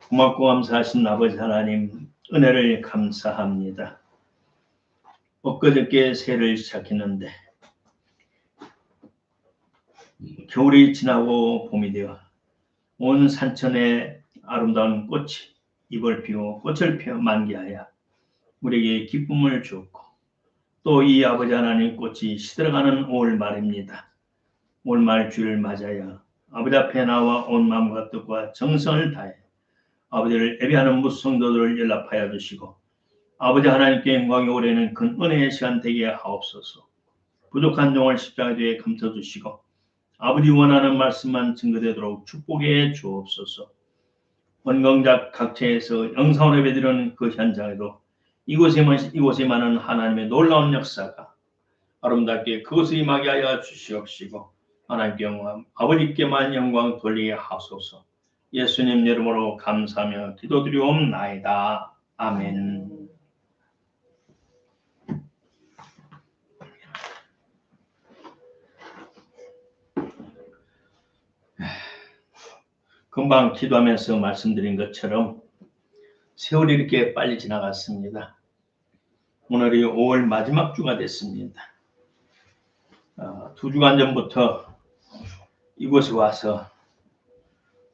고맙고 감사하신 아버지 하나님, 은혜를 감사합니다. 엊그저께 새해를 시작했는데 겨울이 지나고 봄이 되어 온 산천에 아름다운 꽃이 잎을 피워 꽃을 피워 만개하여 우리에게 기쁨을 주었고, 또 이 아버지 하나님 꽃이 시들어가는 5월 말입니다. 5월 말 주일을 맞아야 아버지 앞에 나와 온 마음과 뜻과 정성을 다해 아버지를 예배하는 무성도들을 연락하여 주시고, 아버지 하나님께 영광이 오래는 큰 은혜의 시간 되게 하옵소서. 부족한 종을 십자가 뒤에 감춰주시고 아버지 원하는 말씀만 증거되도록 축복해 주옵소서. 원광작 각처에서 영상으로 예배드리는 그 현장에도 이곳에 많은 하나님의 놀라운 역사가 아름답게 그것을 임하게 하여 주시옵시고, 하나님께 영광, 아버지께만 영광 돌리게 하소서. 예수님 이름으로 감사하며 기도드리옵나이다. 아멘. 금방 기도하면서 말씀드린 것처럼 세월이 이렇게 빨리 지나갔습니다. 오늘이 5월 마지막 주가 됐습니다. 2주간 전부터 이곳에 와서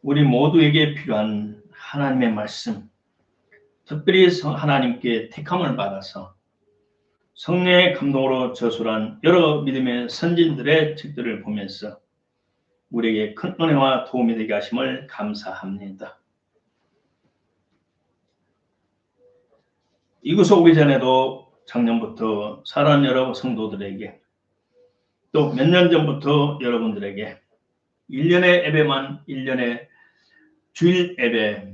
우리 모두에게 필요한 하나님의 말씀, 특별히 하나님께 택함을 받아서 성령의 감동으로 저술한 여러 믿음의 선진들의 책들을 보면서 우리에게 큰 은혜와 도움이 되게 하심을 감사합니다. 이곳에 오기 전에도 작년부터 사랑하는 여러 성도들에게, 또 몇 년 전부터 여러분들에게 1년의 예배만, 1년의 주일 예배,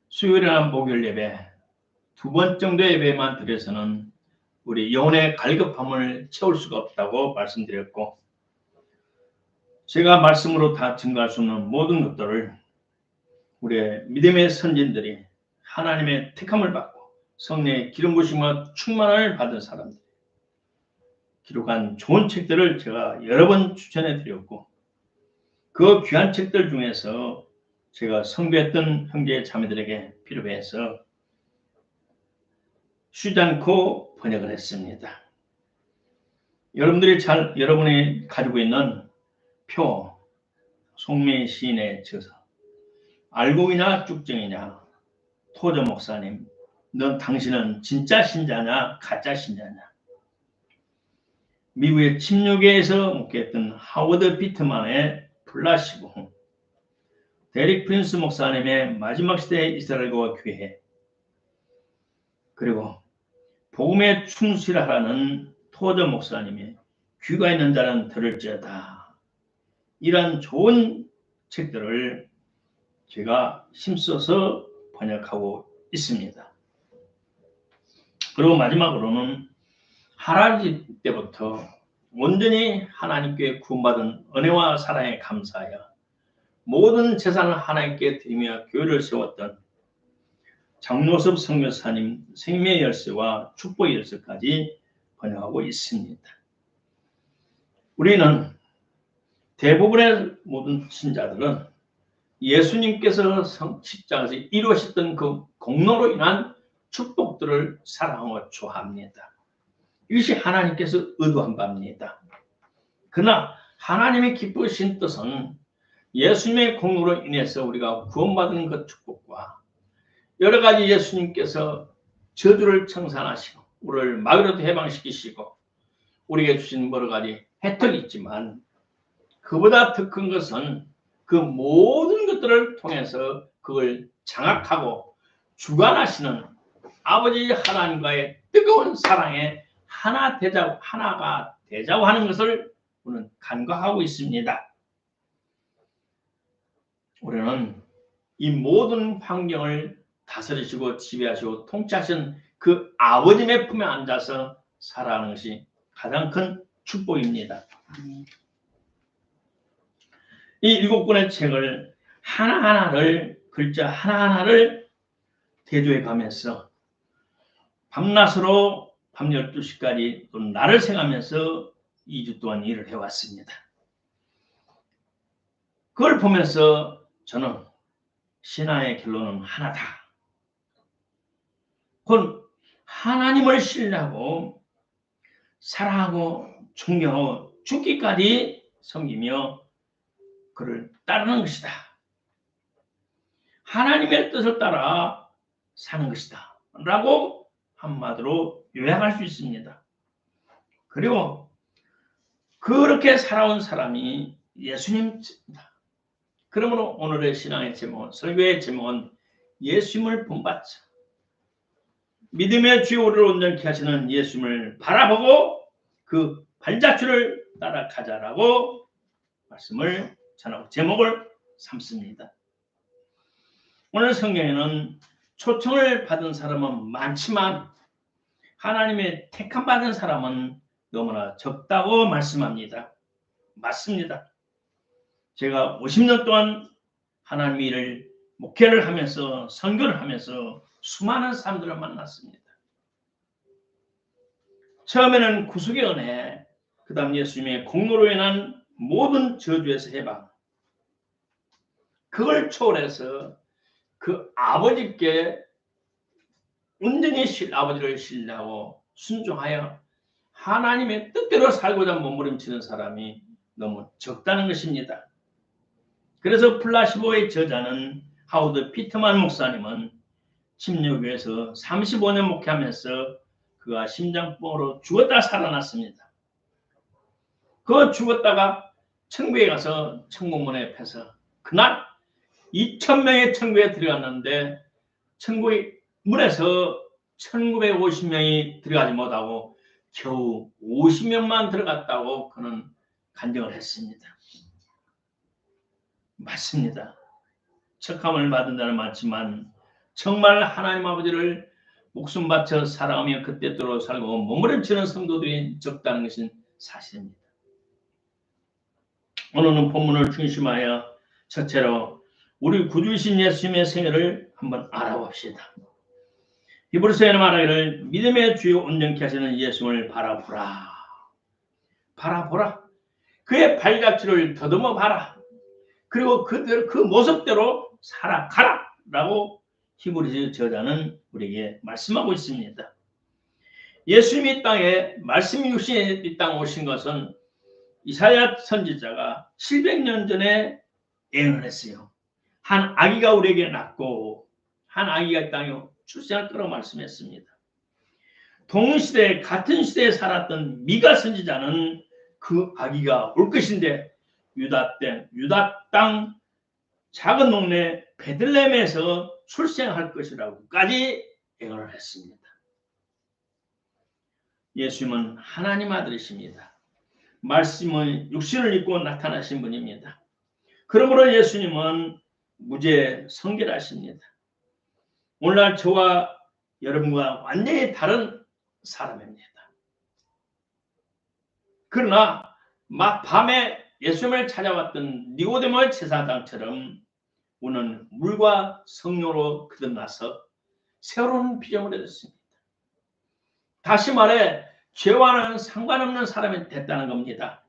수요일이나 목요일 예배 2번 정도의 예배만 드려서는 우리 영혼의 갈급함을 채울 수가 없다고 말씀드렸고, 제가 말씀으로 다 증거할 수 없는 모든 것들을 우리의 믿음의 선진들이 하나님의 택함을 받고 성령의 기름 부으심과 충만을 받은 사람들 기록한 좋은 책들을 제가 여러 번 추천해 드렸고, 그 귀한 책들 중에서 제가 선교했던 형제 자매들에게 필요해서 쉬지 않고 번역을 했습니다. 여러분이 가지고 있는 표, 송미 시인의 저서, 알고이냐 쭉정이냐, 토저 목사님, 당신은 진짜 신자냐 가짜 신자냐, 미국의 침략에서 목회했던 하워드 비트만의 플라시보, 데릭 프린스 목사님의 마지막 시대의 이스라엘과 교회, 그리고 복음에 충실하라는 토저 목사님의 귀가 있는 자는 들을지어다, 이런 좋은 책들을 제가 힘써서 번역하고 있습니다. 그리고 마지막으로는 할아버지 때부터 온전히 하나님께 구원받은 은혜와 사랑에 감사하여 모든 재산을 하나님께 드리며 교회를 세웠던 장로섭 선교사님 생명의 열쇠와 축복의 열쇠까지 번역하고 있습니다. 우리는 대부분의 모든 신자들은 예수님께서 십자가에서 이루셨던 그 공로로 인한 축복들을 사랑하고 좋아합니다. 이것이 하나님께서 의도한 바입니다. 그러나 하나님의 기쁘신 뜻은 예수님의 공로로 인해서 우리가 구원받은 그 축복과 여러 가지 예수님께서 저주를 청산하시고 우리를 마귀로부터 해방시키시고 우리에게 주신 여러 가지 혜택이 있지만, 그보다 더 큰 것은 그 모든 것들을 통해서 그걸 장악하고 주관하시는 아버지 하나님과의 뜨거운 사랑에 하나가 되자고 하는 것을 우리는 간과하고 있습니다. 우리는 이 모든 환경을 다스리시고 지배하시고 통치하신 그 아버지의 품에 앉아서 살아가는 것이 가장 큰 축복입니다. 이 7권의 책을 하나하나를, 글자 하나하나를 대조해 가면서 밤낮으로 밤 12시까지 또 날을 새가면서 2주 동안 일을 해왔습니다. 그걸 보면서 저는 신앙의 결론은 하나다. 곧 하나님을 신뢰하고 사랑하고 존경하고 죽기까지 섬기며 그를 따르는 것이다. 하나님의 뜻을 따라 사는 것이다. 라고 한마디로 요약할 수 있습니다. 그리고 그렇게 살아온 사람이 예수님입니다. 그러므로 오늘의 신앙의 제목은, 설교의 제목은 예수님을 본받자. 믿음의 주요 우리를 온전케 하시는 예수님을 바라보고 그 발자취를 따라가자라고 말씀을 전하고 제목을 삼습니다. 오늘 성경에는 초청을 받은 사람은 많지만 하나님의 택함 받은 사람은 너무나 적다고 말씀합니다. 맞습니다. 제가 50년 동안 하나님의 일을 목회를 하면서 선교를 하면서 수많은 사람들을 만났습니다. 처음에는 구속의 은혜, 그 다음 예수님의 공로로 인한 모든 저주에서 해방, 그걸 초월해서 그 아버지께 온전히 아버지를 신뢰하고 순종하여 하나님의 뜻대로 살고자 몸부림치는 사람이 너무 적다는 것입니다. 그래서 플라시보의 저자는 하워드 피트만 목사님은 침례교회에서 35년 목회하면서 그가 심장병으로 죽었다 살아났습니다. 그 죽었다가 천국에 가서 천국문에 펴서 그날 2,000명의 천국에 들어갔는데 천국의 문에서 1950명이 들어가지 못하고 겨우 50명만 들어갔다고 그는 간증을 했습니다. 맞습니다. 척함을 받은 자는 많지만 정말 하나님 아버지를 목숨 바쳐 사랑하며 그 뜻대로 살고 몸부림치는 성도들이 적다는 것은 사실입니다. 오늘은 본문을 중심하여 첫째로 우리 구주이신 예수님의 생애를 한번 알아봅시다. 히브리서에는 말하기를 믿음의 주요 온전케 하시는 예수님을 바라보라. 바라보라. 그의 발자취를 더듬어 봐라. 그리고 그 모습대로 살아가라. 라고 히브리서 저자는 우리에게 말씀하고 있습니다. 예수님이 이 땅에 말씀이 육신에 이 땅에 오신 것은 이사야 선지자가 700년 전에 예언을 했어요. 한 아기가 우리에게 낳고 한 아기가 이 땅에 출생할 거라고 말씀했습니다. 동시대 같은 시대에 살았던 미가 선지자는 그 아기가 올 것인데 유다 땅 작은 동네 베들레헴에서 출생할 것이라고까지 예언을 했습니다. 예수님은 하나님 아들이십니다. 말씀은 육신을 입고 나타나신 분입니다. 그러므로 예수님은 무죄 성결하십니다. 오늘날 저와 여러분과 완전히 다른 사람입니다. 그러나 막 밤에 예수님을 찾아왔던 니고데모 제사장처럼 우리는 물과 성령으로 거듭나서 새로운 피조물이 됐습니다. 다시 말해 죄와는 상관없는 사람이 됐다는 겁니다.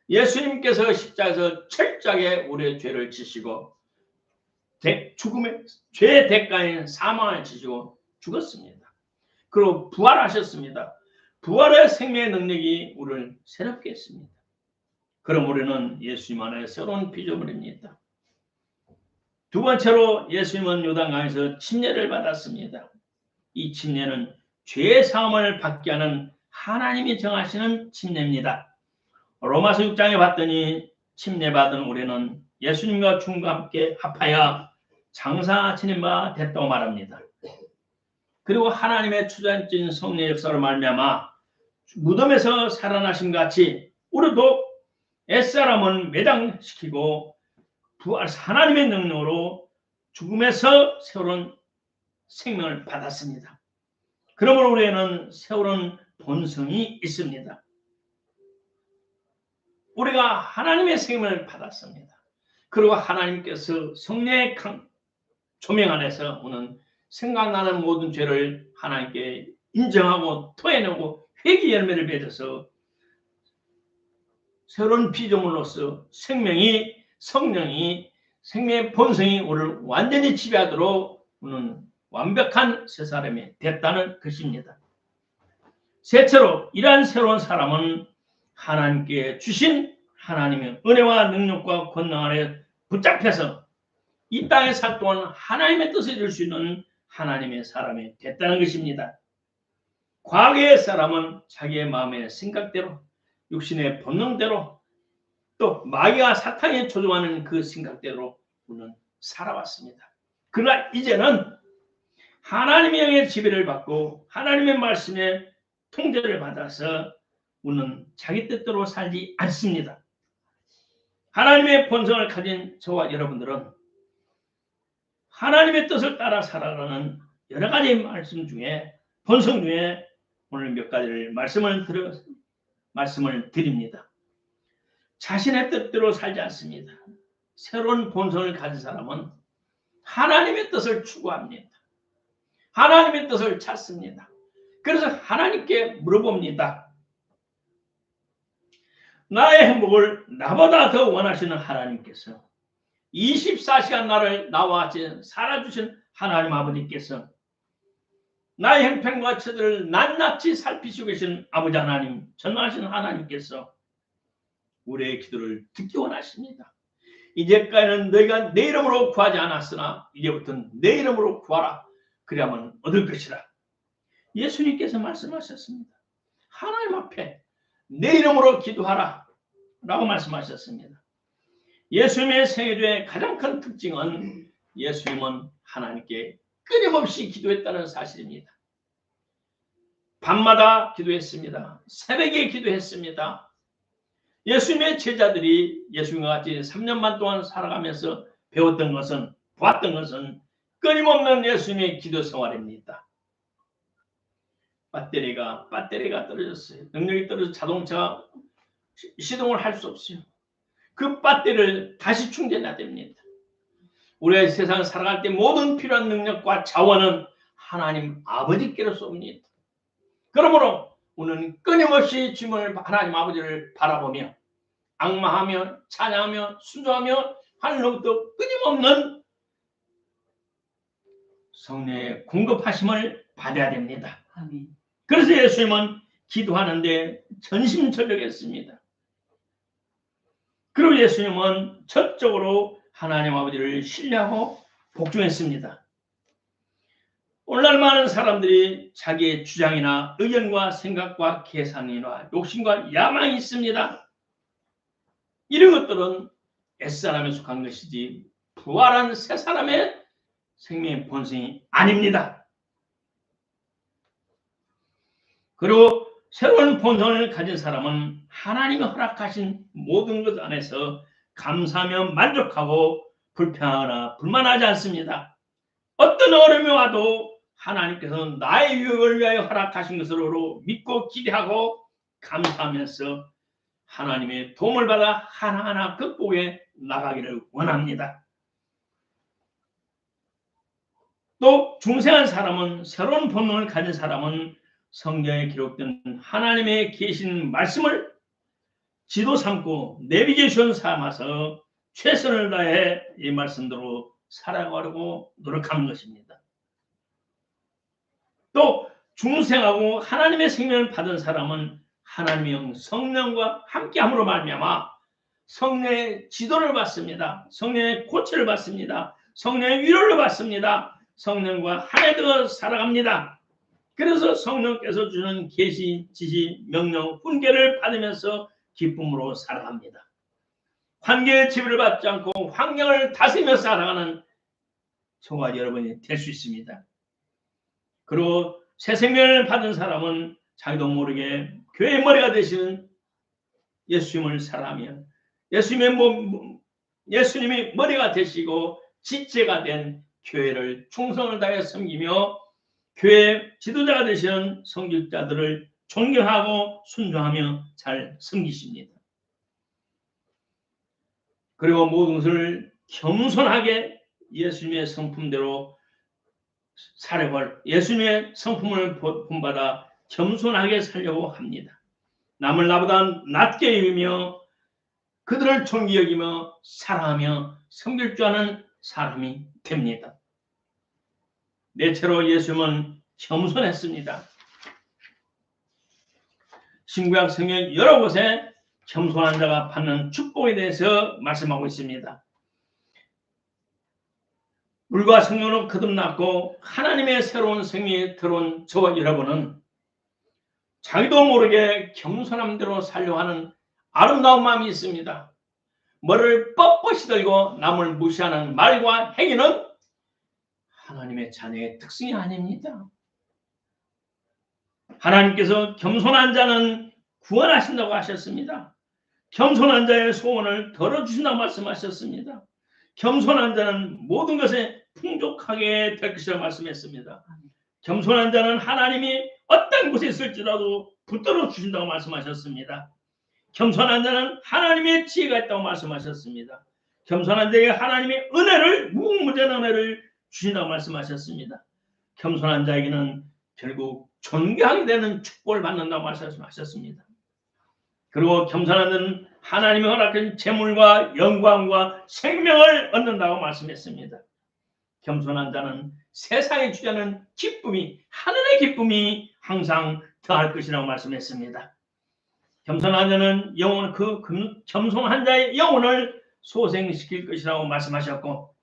예수님께서 십자가에서 철저하게 우리의 죄를 지시고 죽음의 죄의 대가인 사망을 지시고 죽었습니다. 그리고 부활하셨습니다. 부활의 생명의 능력이 우리를 새롭게 했습니다. 그럼 우리는 예수님 안에 새로운 피조물입니다. 두 번째로 예수님은 요단강에서 침례를 받았습니다. 이 침례는 죄의 사함을 받게 하는 하나님이 정하시는 침례입니다. 로마서 6장에 봤더니 침례받은 우리는 예수님과 죽음과 함께 합하여 장사 지낸 바 됐다고 말합니다. 그리고 하나님의 주관적인 성령의 역사로 말미암아 무덤에서 살아나신 같이 우리도 옛사람은 매장시키고 부활 하나님의 능력으로 죽음에서 새로운 생명을 받았습니다. 그러므로 우리는 새로운 본성이 있습니다. 우리가 하나님의 생명을 받았습니다. 그리고 하나님께서 성령의 조명 안에서 오는 생각나는 모든 죄를 하나님께 인정하고 토해내고 회개 열매를 맺어서 새로운 피조물로서 성령이 생명의 본성이 우리를 완전히 지배하도록 우리는 완벽한 새 사람이 됐다는 것입니다. 셋째로, 이러한 새로운 사람은 하나님께 주신 하나님의 은혜와 능력과 권능 아래 붙잡혀서 이 땅에 살 동안 하나님의 뜻을 이룰 수 있는 하나님의 사람이 됐다는 것입니다. 과거의 사람은 자기의 마음의 생각대로, 육신의 본능대로, 또 마귀와 사탄이 조종하는 그 생각대로 우리는 살아왔습니다. 그러나 이제는 하나님의 영의 지배를 받고 하나님의 말씀에 통제를 받아서 우리는 자기 뜻대로 살지 않습니다. 하나님의 본성을 가진 저와 여러분들은 하나님의 뜻을 따라 살아가는 여러 가지 말씀 중에, 본성 중에 오늘 몇 가지를 말씀을 드립니다. 자신의 뜻대로 살지 않습니다. 새로운 본성을 가진 사람은 하나님의 뜻을 추구합니다. 하나님의 뜻을 찾습니다. 그래서 하나님께 물어봅니다. 나의 행복을 나보다 더 원하시는 하나님께서, 24시간 나를 나와 같이 살아주신 하나님 아버지께서, 나의 형편과 처지를 낱낱이 살피시고 계신 아버지 하나님, 전능하신 하나님께서 우리의 기도를 듣기 원하십니다. 이제까지는 너희가 내 이름으로 구하지 않았으나 이제부터는 내 이름으로 구하라. 그래야만 얻을 것이라. 예수님께서 말씀하셨습니다. 하나님 앞에 내 이름으로 기도하라 라고 말씀하셨습니다. 예수님의 생애주의 가장 큰 특징은 예수님은 하나님께 끊임없이 기도했다는 사실입니다. 밤마다 기도했습니다. 새벽에 기도했습니다. 예수님의 제자들이 예수님과 같이 3년 반 동안 살아가면서 배웠던 것은, 보았던 것은 끊임없는 예수님의 기도 생활입니다. 배터리가 떨어졌어요. 능력이 떨어져서 자동차가 시동을 할 수 없어요. 그 배터리를 다시 충전해야 됩니다. 우리가 세상을 살아갈 때 모든 필요한 능력과 자원은 하나님 아버지께로서 옵니다. 그러므로 우리는 끊임없이 주님을, 하나님 아버지를 바라보며 악마하며 찬양하며 순종하며 하늘로부터 끊임없는 성령의 공급하심을 받아야 됩니다. 아멘. 그래서 예수님은 기도하는데 전심전력했습니다. 그리고 예수님은 전적으로 하나님 아버지를 신뢰하고 복종했습니다. 오늘날 많은 사람들이 자기의 주장이나 의견과 생각과 계산이나 욕심과 야망이 있습니다. 이런 것들은 옛사람에 속한 것이지 부활한 새 사람의 생명의 본성이 아닙니다. 그리고 새로운 본성을 가진 사람은 하나님이 허락하신 모든 것 안에서 감사하며 만족하고 불평하거나 불만하지 않습니다. 어떤 어려움이 와도 하나님께서 나의 유익을 위하여 허락하신 것으로 믿고 기대하고 감사하면서 하나님의 도움을 받아 하나하나 극복해 나가기를 원합니다. 또 중생한 사람은, 새로운 본능을 가진 사람은 성경에 기록된 하나님의 계신 말씀을 지도 삼고 내비게이션 삼아서 최선을 다해 이 말씀대로 살아가려고 노력하는 것입니다. 또 중생하고 하나님의 생명을 받은 사람은 하나님의 성령과 함께함으로 말미암아 성령의 지도를 받습니다. 성령의 고치를 받습니다. 성령의 위로를 받습니다. 성령과 하나되어 살아갑니다. 그래서 성령께서 주는 계시, 지시, 명령, 훈계를 받으면서 기쁨으로 살아갑니다. 환경의 지배를 받지 않고 환경을 다스리며 살아가는 저와 여러분이 될 수 있습니다. 그리고 새 생명을 받은 사람은 자기도 모르게 교회의 머리가 되시는 예수님을 사랑하며 예수님이 머리가 되시고 지체가 된 교회를 충성을 다해 섬기며 교회 지도자가 되시는 성직자들을 존경하고 순종하며 잘 섬기십니다. 그리고 모든 것을 겸손하게 예수님의 성품대로 살아갈, 예수님의 성품을 본받아 겸손하게 살려고 합니다. 남을 나보다 낮게 여기며 그들을 존귀 여기며 사랑하며 섬길 줄 아는 사람이 됩니다. 넷째로 예수님은 겸손했습니다. 신구약 성경 여러 곳에 겸손한 자가 받는 축복에 대해서 말씀하고 있습니다. 물과 성령으로 거듭났고 하나님의 새로운 생명이 들어온 저와 여러분은 자기도 모르게 겸손함대로 살려고 하는 아름다운 마음이 있습니다. 머리를 뻣뻣이 들고 남을 무시하는 말과 행위는 하나님의 자녀의 특징이 아닙니다. 하나님께서 겸손한 자는 구원하신다고 하셨습니다. 겸손한 자의 소원을 덜어주신다고 말씀하셨습니다. 겸손한 자는 모든 것에 풍족하게 될 것이라고 말씀했습니다. 겸손한 자는 하나님이 어떤 곳에 있을지라도 붙들어 주신다고 말씀하셨습니다. 겸손한 자는 하나님의 지혜가 있다고 말씀하셨습니다. 겸손한 자에게 하나님의 은혜를, 무궁무진한 은혜를 주신다고 말씀하셨습니다. 겸손한 자에게는 결국 존귀하게 되는 축복을 받는다고 말씀하셨습니다. 그리고 겸손한 자는 하나님이 허락한 재물과 영광과 생명을 얻는다고 말씀했습니다. 겸손한 자는 세상에 주지 않은 기쁨이, 하늘의 기쁨이 항상 더할 것이라고 말씀했습니다. 겸손한 자는 영혼, 겸손한 자의 영혼을 소생시킬 것이라고 말씀하셨고,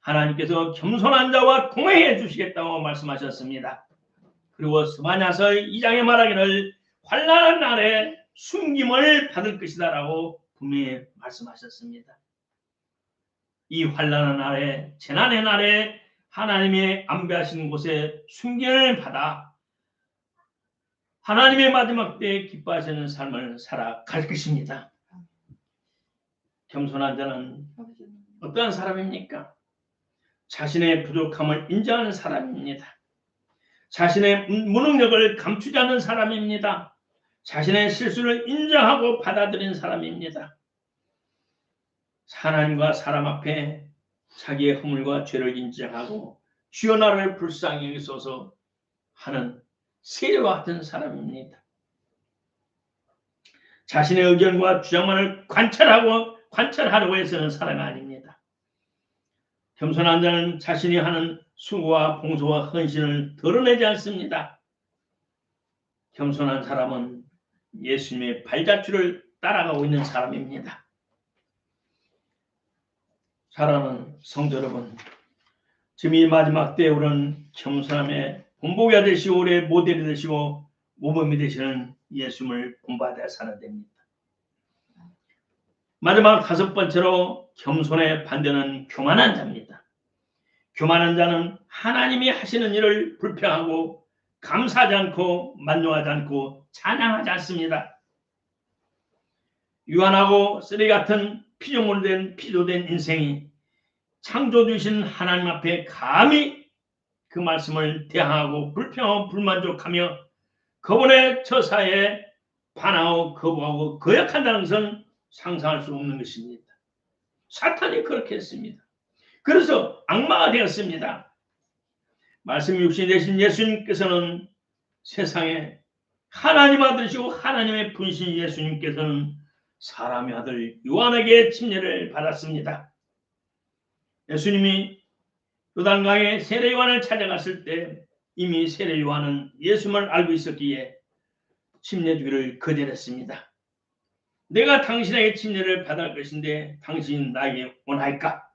하나님께서 겸손한 자와 동행해 주시겠다고 말씀하셨습니다. 그리고 스바냐서 2장에 말하기를 환난한 날에 숨김을 받을 것이다 라고 분명히 말씀하셨습니다. 이 환난한 날에, 재난의 날에 하나님의 안배하시는 곳에 숨김을 받아 하나님의 마지막 때에 기뻐하시는 삶을 살아갈 것입니다. 겸손한 자는 어떠한 사람입니까? 자신의 부족함을 인정하는 사람입니다. 자신의 무능력을 감추지 않는 사람입니다. 자신의 실수를 인정하고 받아들인 사람입니다. 하나님과 사람 앞에 자기의 허물과 죄를 인정하고 주여 나를 불쌍히 여기소서 하는 세례와 같은 사람입니다. 자신의 의견과 주장만을 관찰하려고 해서는 사람이 아닙니다. 겸손한 자는 자신이 하는 수고와 봉사와 헌신을 드러내지 않습니다. 겸손한 사람은 예수님의 발자취를 따라가고 있는 사람입니다. 사랑하는 성도 여러분, 지금 이 마지막 때에 우리는 겸손함의 본보기가 되시고 우리의 모델이 되시고 모범이 되시는 예수님을 본받아 살아야 됩니다. 마지막 다섯 번째로 겸손의 반대는 교만한 자입니다. 교만한 자는 하나님이 하시는 일을 불평하고 감사하지 않고 만족하지 않고 찬양하지 않습니다. 유한하고 쓰레기 같은 피조된 인생이 창조주신 하나님 앞에 감히 그 말씀을 대항하고 불평하고 불만족하며 그분의 처사에 반하고 거부하고 거역한다는 것은 상상할 수 없는 것입니다. 사탄이 그렇게 했습니다. 그래서 악마가 되었습니다. 말씀 육신이 되신 예수님께서는 세상에 하나님 아들이시고 하나님의 분신 예수님께서는 사람의 아들 요한에게 침례를 받았습니다. 예수님이 요단강에 세례 요한을 찾아갔을 때 이미 세례 요한은 예수님을 알고 있었기에 침례 주기를 거절했습니다. 내가 당신에게 침례를 받을 것인데 당신이 나에게 원할까?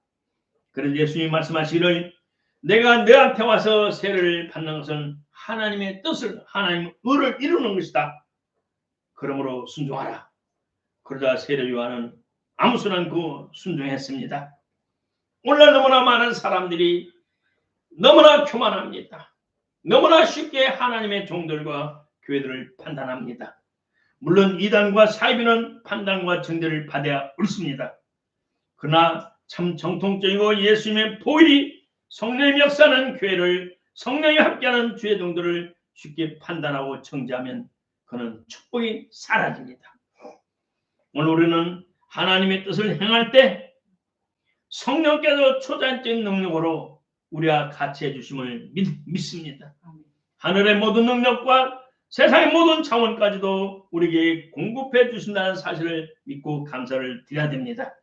그래서 예수님이 말씀하시기를 내가 너한테 와서 세례를 받는 것은 하나님의 뜻을, 하나님의 의를 이루는 것이다. 그러므로 순종하라. 그러자 세례 요한은 아무 소리 않고 순종했습니다. 오늘날 너무나 많은 사람들이 너무나 교만합니다. 너무나 쉽게 하나님의 종들과 교회들을 판단합니다. 물론 이단과 사이비는 판단과 정죄를 받아야 옳습니다. 그러나 참 정통적이고 예수님의 보일이 성령의 역사하는 교회를, 성령이 함께하는 주의 종들을 쉽게 판단하고 정죄하면 그는 축복이 사라집니다. 오늘 우리는 하나님의 뜻을 행할 때 성령께서 초자연적인 능력으로 우리와 같이 해주심을 믿습니다. 하늘의 모든 능력과 세상의 모든 차원까지도 우리에게 공급해 주신다는 사실을 믿고 감사를 드려야 됩니다.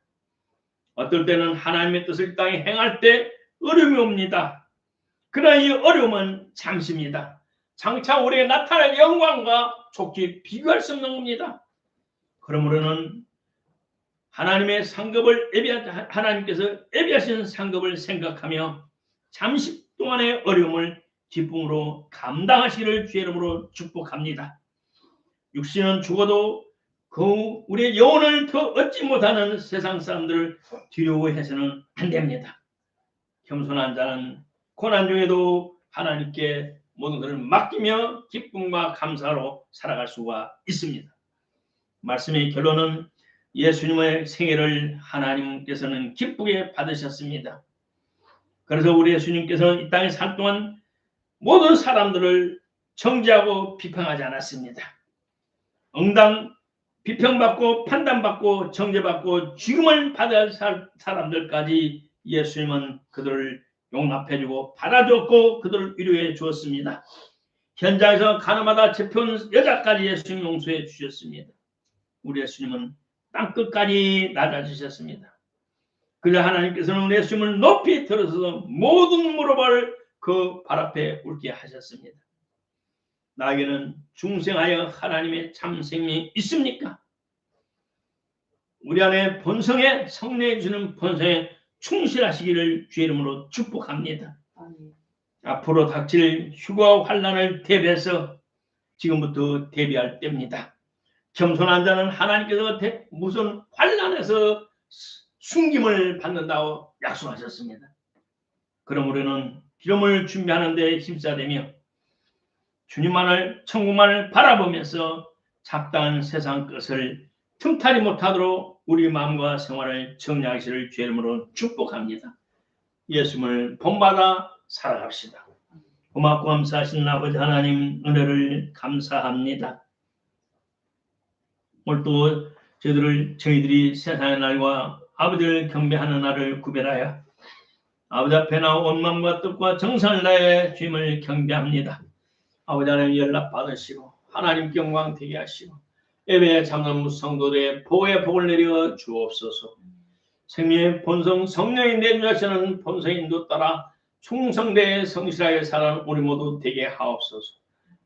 어떨 때는 하나님의 뜻을 이 땅에 행할 때 어려움이 옵니다. 그러나 이 어려움은 잠시입니다. 장차 우리에게 나타날 영광과 좋게 비교할 수 없는 겁니다. 그러므로는 하나님의 상급을 하나님께서 예비하신 상급을 생각하며 잠시 동안의 어려움을 기쁨으로 감당하시기를 주의 이름으로 축복합니다. 육신은 죽어도 우리의 영혼을 더 얻지 못하는 세상 사람들을 두려워해서는 안 됩니다. 겸손한 자는 고난 중에도 하나님께 모든 것을 맡기며 기쁨과 감사로 살아갈 수가 있습니다. 말씀의 결론은 예수님의 생애를 하나님께서는 기쁘게 받으셨습니다. 그래서 우리 예수님께서는 이 땅에 살 동안 모든 사람들을 정죄하고 비판하지 않았습니다. 응당 비평받고 판단받고 정죄받고 죽음을 받을 사람들까지 예수님은 그들을 용납해주고 받아줬고 그들을 위로해 주었습니다. 현장에서 가늠하다 잡혀온 여자까지 예수님 용서해 주셨습니다. 우리 예수님은 땅끝까지 낮아지셨습니다. 그래서 하나님께서는 우리 예수님을 높이 들어서 모든 무릎을 그 발 앞에 꿇게 하셨습니다. 나에게는 중생하여 하나님의 참 생명이 있습니까? 우리 안에 본성에 성령이 주는 본성에 충실하시기를 주의 이름으로 축복합니다. 앞으로 닥칠 휴거와 환난을 대비해서 지금부터 대비할 때입니다. 겸손한 자는 하나님께서 무슨 환난에서 숨김을 받는다고 약속하셨습니다. 그러므로는 기름을 준비하는 데 힘써야되며 주님만을 천국만을 바라보면서 잡다한 세상 것을 틈타지 못하도록 우리 마음과 생활을 정리하시기를 주의 이름으로 축복합니다. 예수님을 본받아 살아갑시다. 고맙고 감사하신 아버지 하나님 은혜를 감사합니다. 오늘 또 저희들이 세상의 날과 아버지를 경배하는 날을 구별하여 아버지 앞에 나와 온 마음과 뜻과 정성을 다해 주님을 경배합니다. 아버지 하나님 연락 받으시고 하나님께 영광 되게 하시고 예배에 참는 성도들의 보호의 복을 내려 주옵소서. 생명의 본성 성령이 내주하시는 본성 인도 따라 충성되게 성실하게 사는 우리 모두 되게 하옵소서.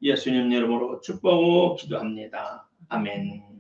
예수님 이름으로 축복하고 기도합니다. 아멘.